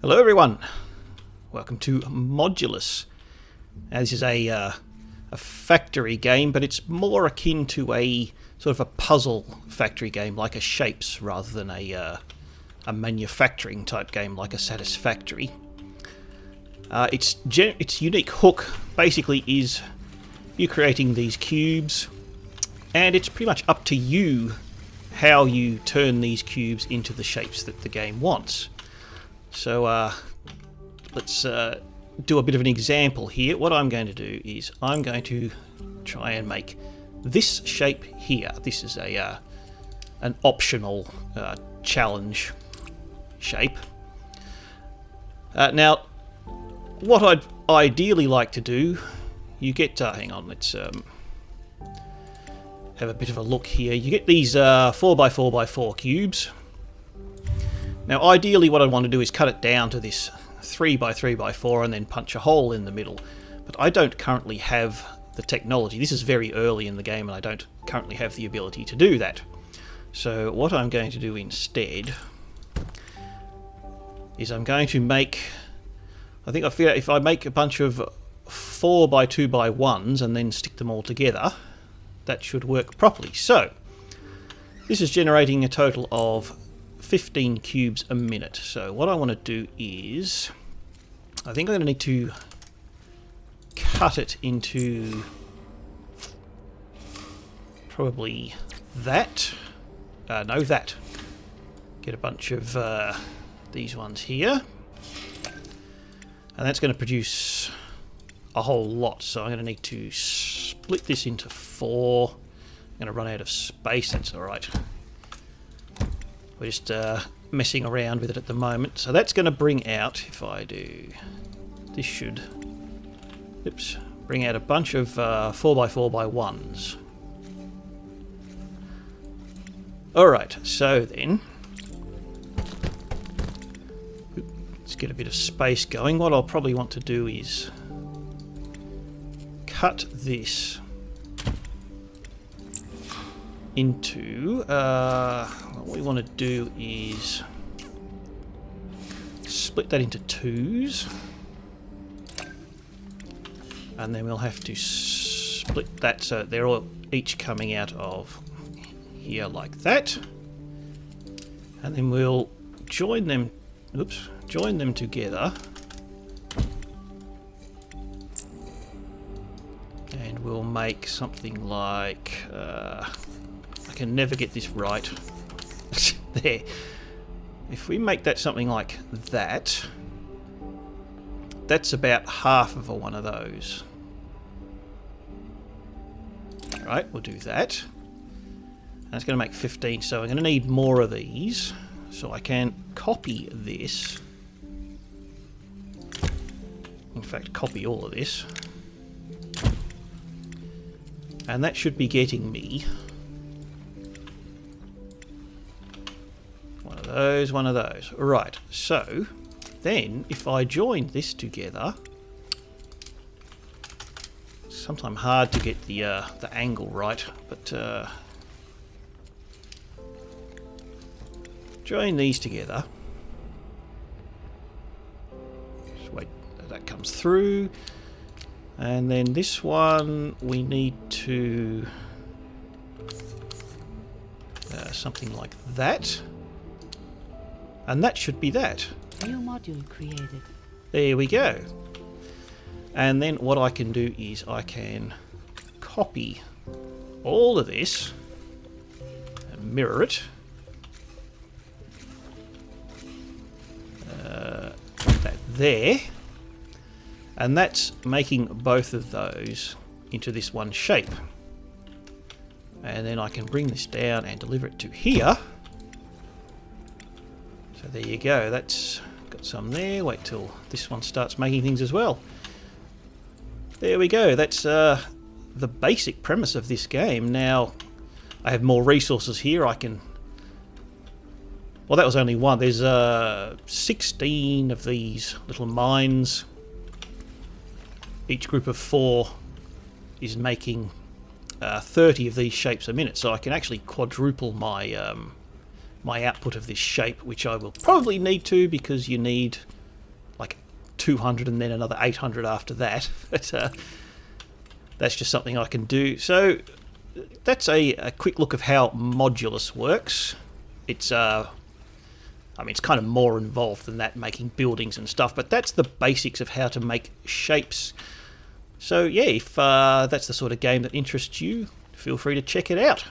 Hello everyone, welcome to Modulus. Now, this is a factory game, but it's more akin to a sort of a puzzle factory game, like a Shapes, rather than a manufacturing type game like a Satisfactory. Its unique hook basically is you creating these cubes, and it's pretty much up to you how you turn these cubes into the shapes that the game wants. So let's do a bit of an example here. What I'm going to do is I'm going to try and make this shape here. This is an optional challenge shape. Now, what I'd ideally like to do, you get, hang on, let's have a bit of a look here. You get these 4x4x4 cubes. Now, ideally what I want to do is cut it down to this 3x3x4 and then punch a hole in the middle. But I don't currently have the technology. This is very early in the game and I don't currently have the ability to do that. So what I'm going to do instead is I'm going to make... I figure if I make a bunch of 4x2x1s and then stick them all together, that should work properly. So, this is generating a total of 15 cubes a minute. So what I want to do is, I think I'm going to need to cut it into probably that. No, that. Get a bunch of these ones here. And that's going to produce a whole lot. So I'm going to need to split this into 4. I'm going to run out of space, that's alright. We're just messing around with it at the moment. So that's going to bring out, if I do... This should... Oops. Bring out a bunch of 4x4x1s. Alright, so then... Let's get a bit of space going. What I'll probably want to do is... cut this... into, what we want to do is split that into 2s, and then we'll have to split that so they're all each coming out of here like that, and then we'll join them together, and we'll make something like I can never get this right. There. If we make that something like that, that's about half of one of those. Right, we'll do that. That's going to make 15, so I'm going to need more of these. So I can copy this. In fact, copy all of this. And that should be getting me one of those. Right, so then if I join this together, it's sometimes hard to get the angle right, but join these together. Just wait till that comes through, and then this one we need to something like that. And that should be that. New module created. There we go. And then what I can do is I can copy all of this and mirror it. That there. And that's making both of those into this one shape. And then I can bring this down and deliver it to here. So there you go, that's got some there. Wait till this one starts making things as well. There we go, that's the basic premise of this game. Now, I have more resources here. I can... Well, that was only one. There's 16 of these little mines. Each group of 4 is making 30 of these shapes a minute, so I can actually quadruple my my output of this shape, which I will probably need to, because you need 200 and then another 800 after that. But that's just something I can do. So that's a quick look of how Modulus works. It's it's kind of more involved than that, making buildings and stuff, but that's the basics of how to make shapes. So yeah, if that's the sort of game that interests you, feel free to check it out.